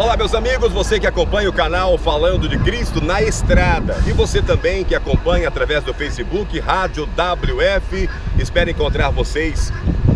Olá, meus amigos, você que acompanha o canal Falando de Cristo na Estrada e você também que acompanha através do Facebook Rádio WF, espero encontrar vocês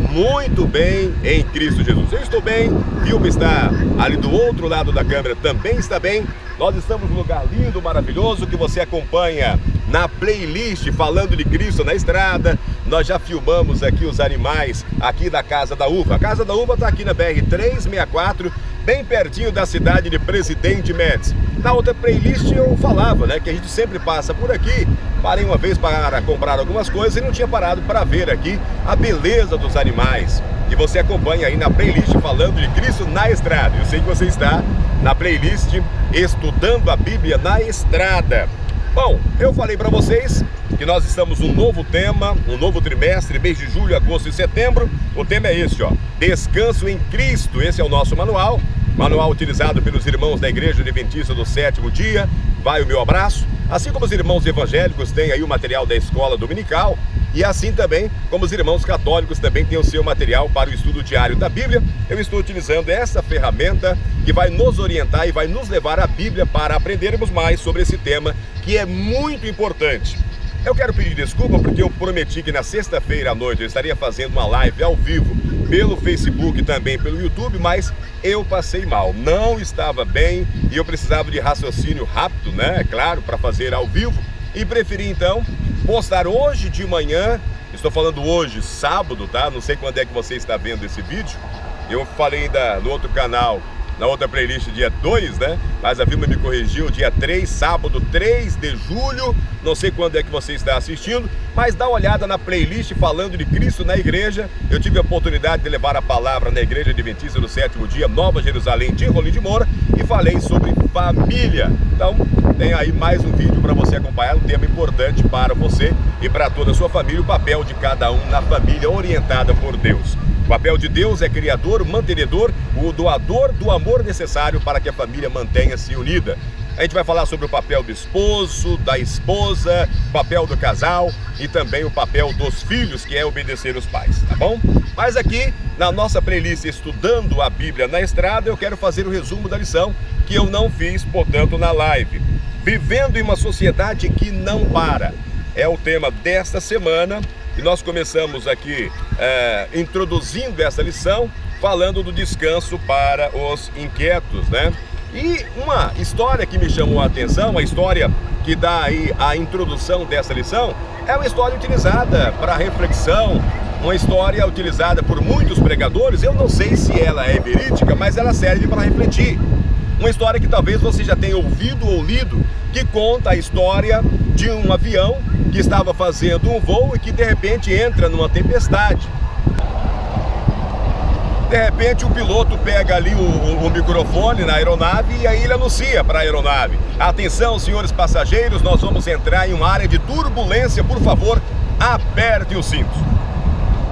muito bem em Cristo Jesus. Eu estou bem, Vilma está ali do outro lado da câmera, também está bem. Nós estamos num lugar lindo, maravilhoso, que você acompanha na playlist Falando de Cristo na Estrada. Nós já filmamos aqui os animais aqui da Casa da Uva. A Casa da Uva está aqui na BR-364, bem pertinho da cidade de Presidente Médici. Na outra playlist eu falava, que a gente sempre passa por aqui. Parei uma vez para comprar algumas coisas e não tinha parado para ver aqui a beleza dos animais. E você acompanha aí na playlist Falando de Cristo na Estrada. Eu sei que você está na playlist Estudando a Bíblia na Estrada. Bom, eu falei para vocês que nós estamos num novo tema, um novo trimestre, mês de julho, agosto e setembro. O tema é esse, Descanso em Cristo. Esse é o nosso manual utilizado pelos irmãos da Igreja Adventista do Sétimo Dia. Vai o meu abraço. Assim como os irmãos evangélicos têm aí o material da escola dominical, e assim também como os irmãos católicos também têm o seu material para o estudo diário da Bíblia, eu estou utilizando essa ferramenta que vai nos orientar e vai nos levar à Bíblia para aprendermos mais sobre esse tema que é muito importante. Eu quero pedir desculpa porque eu prometi que na sexta-feira à noite eu estaria fazendo uma live ao vivo pelo Facebook e também pelo YouTube, mas eu passei mal, não estava bem e eu precisava de raciocínio rápido, claro, para fazer ao vivo, e preferi então postar hoje de manhã. Estou falando hoje, sábado, não sei quando é que você está vendo esse vídeo. Eu falei ainda no outro canal, na outra playlist, dia 2, mas a Vilma me corrigiu, dia 3, sábado 3 de julho, não sei quando é que você está assistindo, mas dá uma olhada na playlist Falando de Cristo na Igreja. Eu tive a oportunidade de levar a palavra na Igreja Adventista do Sétimo Dia, Nova Jerusalém, de Rolim de Moura, e falei sobre família. Então, tem aí mais um vídeo para você acompanhar, um tema importante para você e para toda a sua família, o papel de cada um na família orientada por Deus. O papel de Deus é criador, mantenedor, o doador do amor necessário para que a família mantenha-se unida. A gente vai falar sobre o papel do esposo, da esposa, o papel do casal e também o papel dos filhos, que é obedecer os pais, tá bom? Mas aqui, na nossa playlist Estudando a Bíblia na Estrada, eu quero fazer o resumo da lição que eu não fiz, portanto, na live. Vivendo em uma sociedade que não para. É o tema desta semana. E nós começamos aqui introduzindo essa lição, falando do descanso para os inquietos, E uma história que me chamou a atenção, a história que dá aí a introdução dessa lição, é uma história utilizada para reflexão, uma história utilizada por muitos pregadores. Eu não sei se ela é verídica, mas ela serve para refletir. Uma história que talvez você já tenha ouvido ou lido, que conta a história de um avião que estava fazendo um voo e que de repente entra numa tempestade. De repente o piloto pega ali o microfone na aeronave e aí ele anuncia para a aeronave: atenção, senhores passageiros, nós vamos entrar em uma área de turbulência, por favor, aperte os cintos.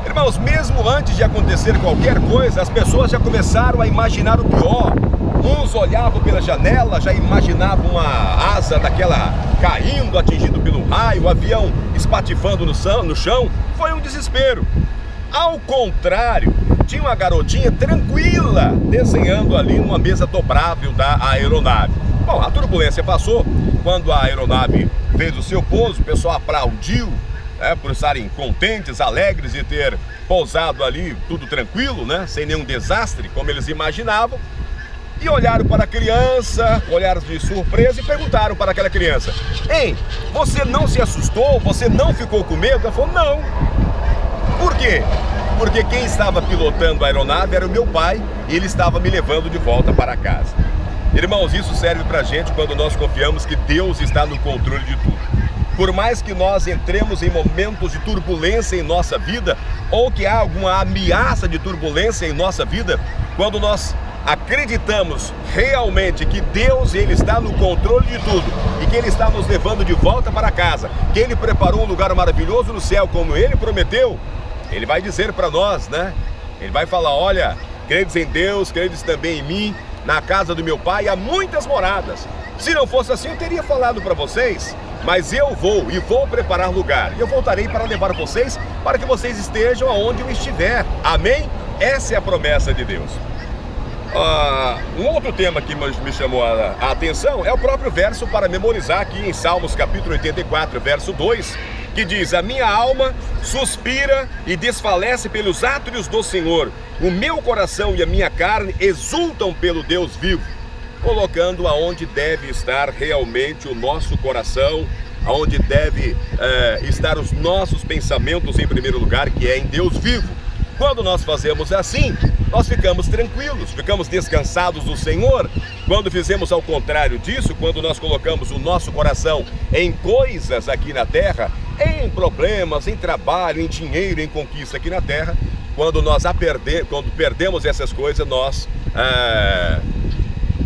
Irmãos, mesmo antes de acontecer qualquer coisa, as pessoas já começaram a imaginar o pior. Uns olhavam pela janela, já imaginavam uma asa daquela caindo, atingido pelo raio, o avião espatifando no chão. Foi um desespero. Ao contrário, tinha uma garotinha tranquila, desenhando ali numa mesa dobrável da aeronave. Bom, a turbulência passou. Quando a aeronave fez o seu pouso, o pessoal aplaudiu, por estarem contentes, alegres de ter pousado ali, tudo tranquilo, sem nenhum desastre, como eles imaginavam. E olharam para a criança, olharam de surpresa e perguntaram para aquela criança: ei, você não se assustou? Você não ficou com medo? Ela falou: não. Por quê? Porque quem estava pilotando a aeronave era o meu pai e ele estava me levando de volta para casa. Irmãos, isso serve para a gente quando nós confiamos que Deus está no controle de tudo. Por mais que nós entremos em momentos de turbulência em nossa vida, ou que há alguma ameaça de turbulência em nossa vida, quando nós acreditamos realmente que Deus, Ele está no controle de tudo e que Ele está nos levando de volta para casa, que Ele preparou um lugar maravilhoso no céu como Ele prometeu, Ele vai dizer para nós, Ele vai falar: olha, credes em Deus, credes também em mim, na casa do meu pai há muitas moradas. Se não fosse assim, eu teria falado para vocês, mas eu vou e vou preparar lugar, e eu voltarei para levar vocês, para que vocês estejam aonde eu estiver. Amém? Essa é a promessa de Deus. Um outro tema que me chamou a atenção é o próprio verso para memorizar aqui em Salmos capítulo 84, verso 2, que diz: a minha alma suspira e desfalece pelos átrios do Senhor, o meu coração e a minha carne exultam pelo Deus vivo, colocando aonde deve estar realmente o nosso coração, aonde deve estar os nossos pensamentos em primeiro lugar, que é em Deus vivo. Quando nós fazemos assim, nós ficamos tranquilos, ficamos descansados do Senhor. Quando fizemos ao contrário disso, quando nós colocamos o nosso coração em coisas aqui na terra, em problemas, em trabalho, em dinheiro, em conquista aqui na terra, quando perdemos essas coisas, nós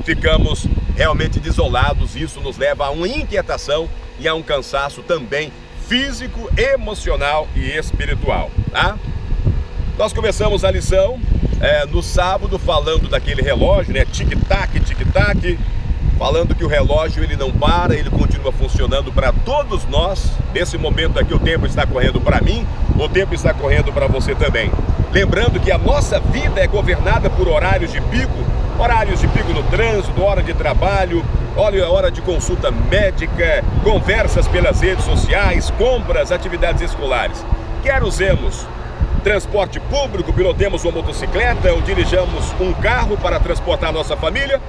ficamos realmente desolados. Isso nos leva a uma inquietação e a um cansaço também físico, emocional e espiritual, tá? Nós começamos a lição no sábado falando daquele relógio, né? Tic-tac, tic-tac, falando que o relógio ele não para, ele continua funcionando para todos nós. Nesse momento aqui o tempo está correndo para mim, o tempo está correndo para você também. Lembrando que a nossa vida é governada por horários de pico no trânsito, hora de trabalho, hora de consulta médica, conversas pelas redes sociais, compras, atividades escolares. Quer usemos transporte público, pilotemos uma motocicleta ou dirijamos um carro para transportar nossa família,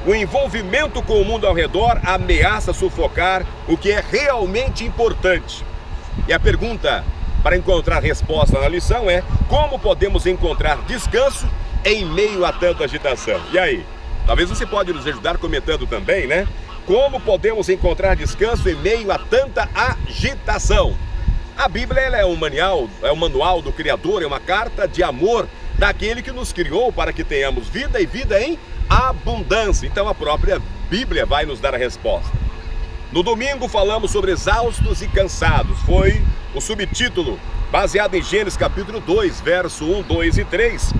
o envolvimento com o mundo ao redor ameaça sufocar o que é realmente importante. E a pergunta para encontrar resposta na lição é: como podemos encontrar descanso em meio a tanta agitação? E aí? Talvez você pode nos ajudar comentando também, né? Como podemos encontrar descanso em meio a tanta agitação? A Bíblia ela é um manual do Criador, é uma carta de amor daquele que nos criou para que tenhamos vida e vida em abundância. Então a própria Bíblia vai nos dar a resposta. No domingo falamos sobre exaustos e cansados. Foi o subtítulo baseado em Gênesis capítulo 2, verso 1, 2 e 3.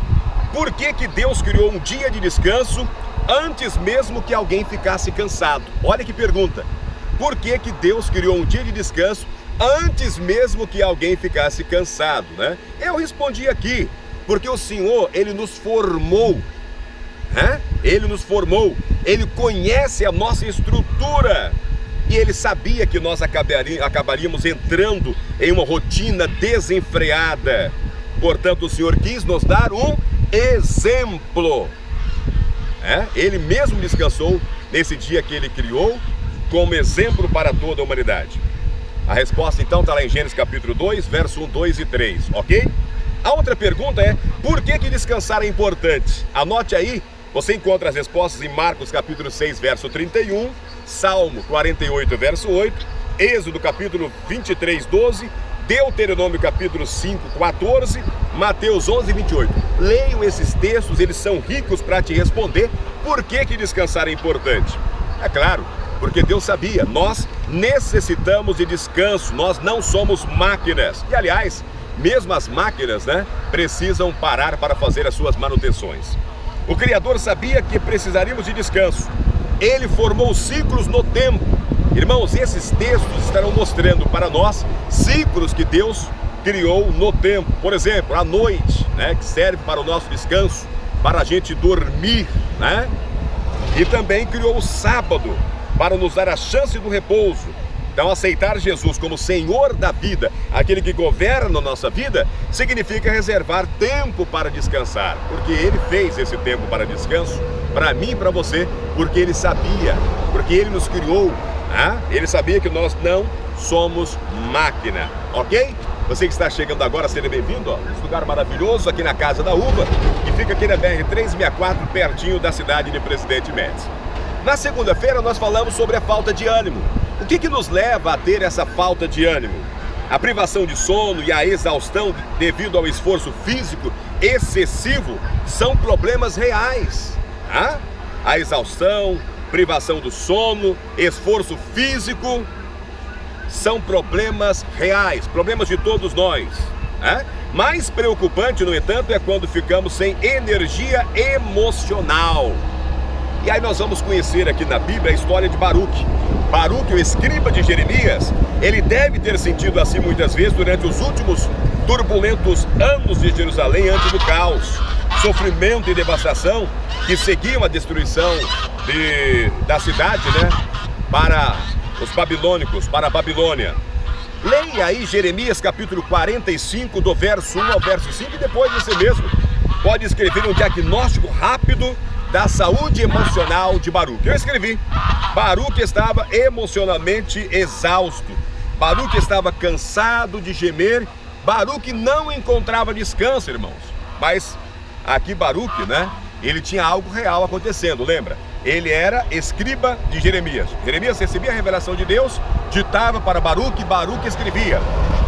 Por que Deus criou um dia de descanso antes mesmo que alguém ficasse cansado? Olha que pergunta. Por que Deus criou um dia de descanso antes mesmo que alguém ficasse cansado, né? Eu respondi aqui, porque o Senhor, Ele nos formou, né? Ele nos formou, Ele conhece a nossa estrutura, e Ele sabia que nós acabaríamos entrando em uma rotina desenfreada. Portanto, o Senhor quis nos dar um exemplo, né? Ele mesmo descansou nesse dia que Ele criou, como exemplo para toda a humanidade. A resposta então está lá em Gênesis capítulo 2, verso 1, 2 e 3, ok? A outra pergunta é: por que descansar é importante? Anote aí, você encontra as respostas em Marcos capítulo 6, verso 31, Salmo 48, verso 8, Êxodo capítulo 23, 12, Deuteronômio capítulo 5, 14, Mateus 11, 28. Leiam esses textos, eles são ricos para te responder por que descansar é importante. É claro, porque Deus sabia, nós necessitamos de descanso, nós não somos máquinas. E aliás, mesmo as máquinas, né, precisam parar para fazer as suas manutenções. O Criador sabia que precisaríamos de descanso. Ele formou ciclos no tempo. Irmãos, esses textos estarão mostrando para nós ciclos que Deus criou no tempo. Por exemplo, a noite, né, que serve para o nosso descanso, para a gente dormir, né? E também criou o sábado, para nos dar a chance do repouso. Então, aceitar Jesus como Senhor da vida, aquele que governa a nossa vida, significa reservar tempo para descansar, porque Ele fez esse tempo para descanso, para mim e para você, porque Ele sabia, porque Ele nos criou, né? Ele sabia que nós não somos máquina, ok? Você que está chegando agora, seja bem-vindo, esse lugar maravilhoso aqui na Casa da Uva, que fica aqui na BR-364, pertinho da cidade de Presidente Médici. Na segunda-feira nós falamos sobre a falta de ânimo. O que nos leva a ter essa falta de ânimo? A privação de sono e a exaustão devido ao esforço físico excessivo são problemas reais, tá? A exaustão, privação do sono, esforço físico são problemas reais, problemas de todos nós, né? Mais preocupante, no entanto, é quando ficamos sem energia emocional. E aí nós vamos conhecer aqui na Bíblia a história de Baruque. Baruque, o escriba de Jeremias, ele deve ter sentido assim muitas vezes durante os últimos turbulentos anos de Jerusalém antes do caos. sofrimento e devastação que seguiam a destruição da cidade, né? Para os babilônicos, para a Babilônia. Leia aí Jeremias capítulo 45, do verso 1 ao verso 5, e depois você mesmo pode escrever um diagnóstico rápido da saúde emocional de Baruque. Eu escrevi: Baruque estava emocionalmente exausto, Baruque estava cansado de gemer, Baruque não encontrava descanso, irmãos. Mas aqui Baruque, né? Ele tinha algo real acontecendo, lembra? Ele era escriba de Jeremias. Jeremias recebia a revelação de Deus, ditava para Baruque, Baruque escrevia.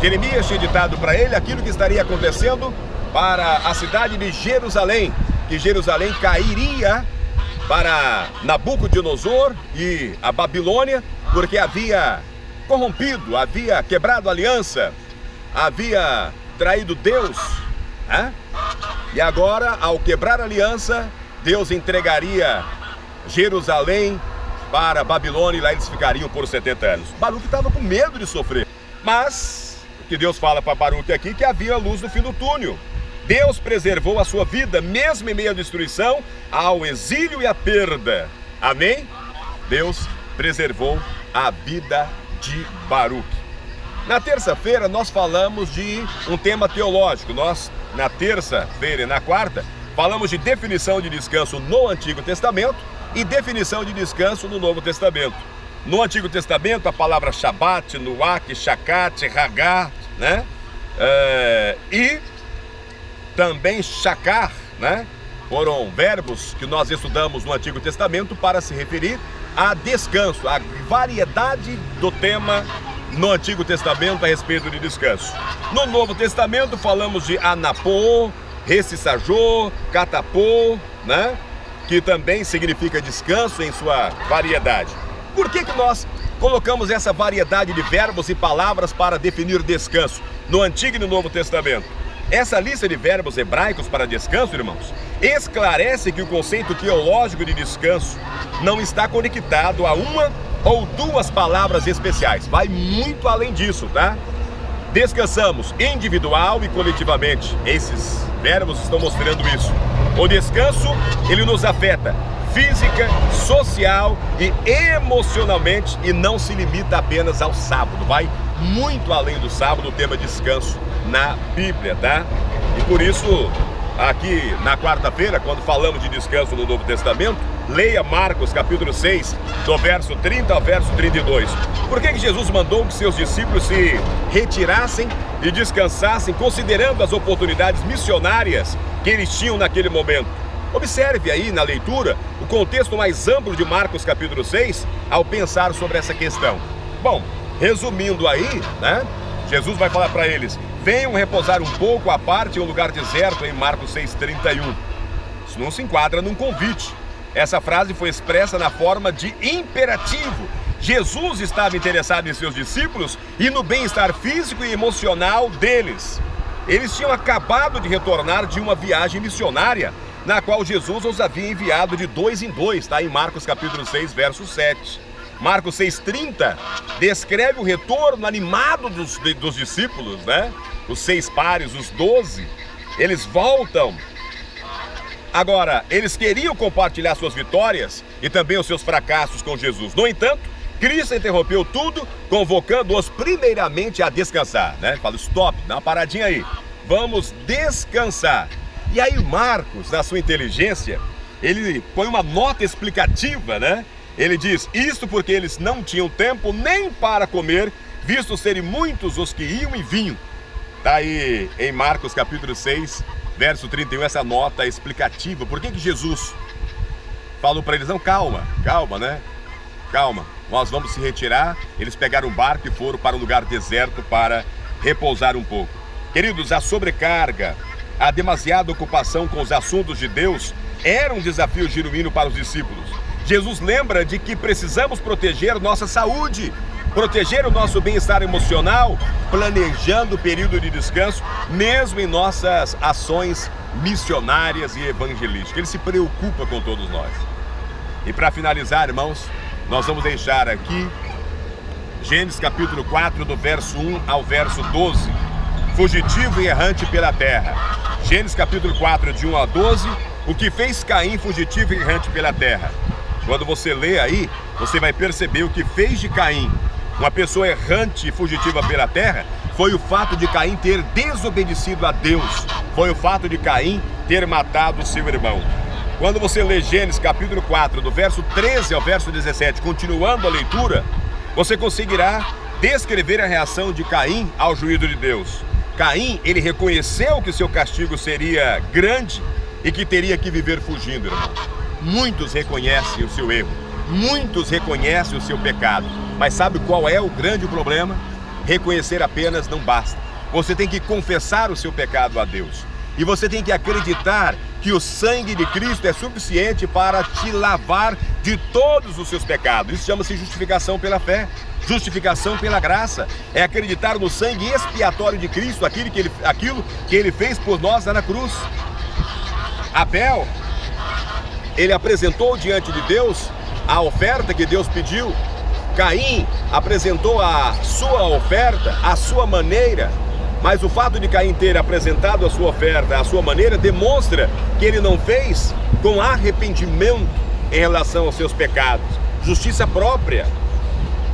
Jeremias tinha ditado para ele aquilo que estaria acontecendo para a cidade de Jerusalém, que Jerusalém cairia para Nabucodonosor e a Babilônia, porque havia corrompido, havia quebrado a aliança, havia traído Deus, né? E agora, ao quebrar a aliança, Deus entregaria Jerusalém para a Babilônia, e lá eles ficariam por 70 anos. Baruque estava com medo de sofrer, mas o que Deus fala para Baruque aqui, que havia luz no fim do túnel. Deus preservou a sua vida, mesmo em meio à destruição, ao exílio e à perda. Amém? Deus preservou a vida de Baruque. Na terça-feira nós falamos de um tema teológico. Nós, na terça-feira e na quarta, falamos de definição de descanso no Antigo Testamento e definição de descanso no Novo Testamento. No Antigo Testamento, a palavra Shabat, Nuak, Shakat, Hagar, né? E também Shakar, né? Foram verbos que nós estudamos no Antigo Testamento para se referir a descanso, a variedade do tema no Antigo Testamento a respeito de descanso. No Novo Testamento falamos de Anapô, Ressissajô, Catapô, né? Que também significa descanso em sua variedade. Por que nós colocamos essa variedade de verbos e palavras para definir descanso no Antigo e no Novo Testamento? Essa lista de verbos hebraicos para descanso, irmãos, esclarece que o conceito teológico de descanso não está conectado a uma ou duas palavras especiais. Vai muito além disso, tá? Descansamos individual e coletivamente. Esses verbos estão mostrando isso. O descanso, ele nos afeta física, social e emocionalmente, e não se limita apenas ao sábado. Vai muito além do sábado o tema descanso na Bíblia, tá? E por isso, aqui na quarta-feira, quando falamos de descanso no Novo Testamento, leia Marcos capítulo 6, do verso 30 ao verso 32. Por que Jesus mandou que seus discípulos se retirassem e descansassem, considerando as oportunidades missionárias que eles tinham naquele momento? Observe aí na leitura o contexto mais amplo de Marcos capítulo 6 ao pensar sobre essa questão. Bom, resumindo aí, né? Jesus vai falar para eles: venham repousar um pouco à parte em um lugar deserto, em Marcos 6,31. Isso não se enquadra num convite. Essa frase foi expressa na forma de imperativo. Jesus estava interessado em seus discípulos e no bem-estar físico e emocional deles. Eles tinham acabado de retornar de uma viagem missionária, na qual Jesus os havia enviado de 2 em 2, tá? Em Marcos capítulo 6, verso 7. Marcos 6,30 descreve o retorno animado dos discípulos, né? Os 6 pares, os 12, eles voltam. Agora, eles queriam compartilhar suas vitórias e também os seus fracassos com Jesus. No entanto, Cristo interrompeu tudo, convocando-os primeiramente a descansar, né? Fala: stop, dá uma paradinha aí, vamos descansar. E aí Marcos, na sua inteligência, ele põe uma nota explicativa, né? Ele diz: isto porque eles não tinham tempo nem para comer, visto serem muitos os que iam e vinham. Está aí em Marcos capítulo 6, verso 31, essa nota explicativa. Por que Jesus falou para eles: não, calma, né? Calma, nós vamos se retirar. Eles pegaram um barco e foram para um lugar deserto para repousar um pouco. Queridos, a sobrecarga, a demasiada ocupação com os assuntos de Deus era um desafio genuíno para os discípulos. Jesus lembra de que precisamos proteger nossa saúde, proteger o nosso bem-estar emocional, planejando o período de descanso, mesmo em nossas ações missionárias e evangelísticas. Ele se preocupa com todos nós. E para finalizar, irmãos, nós vamos deixar aqui Gênesis capítulo 4, do verso 1 ao verso 12. Fugitivo e errante pela terra. Gênesis capítulo 4, de 1 a 12, o que fez Caim fugitivo e errante pela terra. Quando você lê aí, você vai perceber o que fez de Caim uma pessoa errante e fugitiva pela terra, foi o fato de Caim ter desobedecido a Deus, foi o fato de Caim ter matado o seu irmão. Quando você lê Gênesis capítulo 4, do verso 13 ao verso 17, continuando a leitura, você conseguirá descrever a reação de Caim ao juízo de Deus. Caim, ele reconheceu que seu castigo seria grande e que teria que viver fugindo, irmão. Muitos reconhecem o seu erro, muitos reconhecem o seu pecado, mas sabe qual é o grande problema? Reconhecer apenas não basta. Você tem que confessar o seu pecado a Deus. E você tem que acreditar que o sangue de Cristo é suficiente para te lavar de todos os seus pecados. Isso chama-se justificação pela fé, justificação pela graça. É acreditar no sangue expiatório de Cristo, aquilo que Ele fez por nós lá na cruz. Abel, ele apresentou diante de Deus a oferta que Deus pediu. Caim apresentou a sua oferta, a sua maneira. Mas o fato de Caim ter apresentado a sua oferta, a sua maneira, demonstra que ele não fez com arrependimento em relação aos seus pecados. Justiça própria.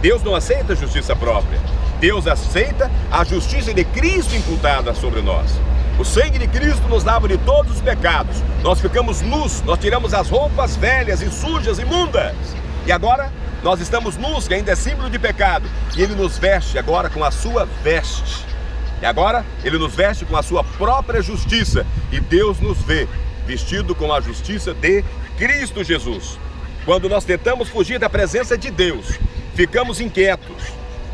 Deus não aceita justiça própria. Deus aceita a justiça de Cristo imputada sobre nós. O sangue de Cristo nos lava de todos os pecados. Nós ficamos nus, nós tiramos as roupas velhas e sujas, imundas. E agora nós estamos nus, que ainda é símbolo de pecado. E Ele nos veste agora com a sua veste. E agora Ele nos veste com a sua própria justiça. E Deus nos vê vestido com a justiça de Cristo Jesus. Quando nós tentamos fugir da presença de Deus, ficamos inquietos.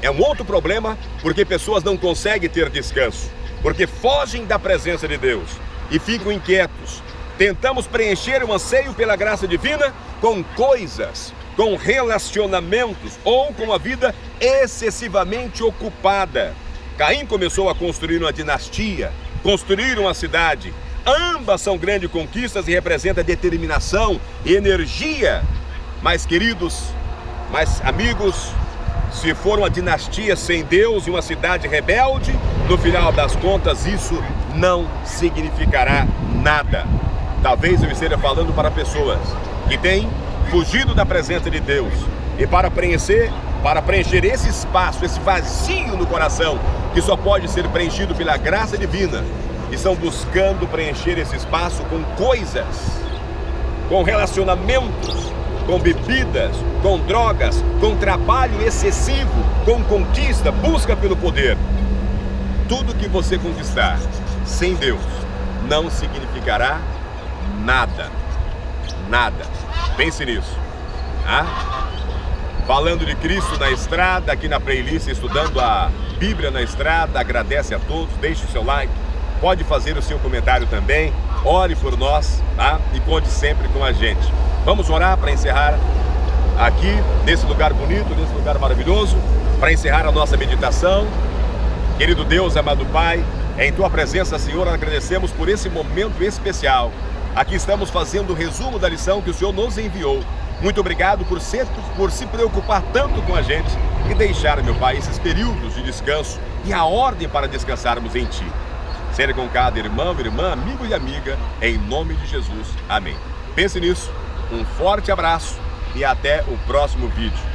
É um outro problema, porque pessoas não conseguem ter descanso, porque fogem da presença de Deus e ficam inquietos. Tentamos preencher o anseio pela graça divina com coisas, com relacionamentos ou com uma vida excessivamente ocupada. Caim começou a construir uma dinastia, construir uma cidade. Ambas são grandes conquistas e representam determinação e energia. Mas queridos, mas amigos, se for uma dinastia sem Deus e uma cidade rebelde, no final das contas isso não significará nada. Talvez eu esteja falando para pessoas que têm fugido da presença de Deus e para preencher esse espaço, esse vazio no coração, que só pode ser preenchido pela graça divina, estão buscando preencher esse espaço com coisas, com relacionamentos, com bebidas, com drogas, com trabalho excessivo, com conquista, busca pelo poder. Tudo que você conquistar sem Deus não significará nada. Nada. Pense nisso. Falando de Cristo na estrada, aqui na playlist, estudando a Bíblia na estrada. Agradece a todos, deixe o seu like, pode fazer o seu comentário também, ore por nós, tá? E conte sempre com a gente. Vamos orar para encerrar aqui, nesse lugar bonito, nesse lugar maravilhoso, para encerrar a nossa meditação. Querido Deus, amado Pai, em Tua presença, Senhor, agradecemos por esse momento especial. Aqui estamos fazendo o resumo da lição que o Senhor nos enviou. Muito obrigado por se preocupar tanto com a gente e deixar, meu Pai, esses períodos de descanso e a ordem para descansarmos em Ti. Seja com cada irmão, irmã, amigo e amiga, em nome de Jesus. Amém. Pense nisso, um forte abraço e até o próximo vídeo.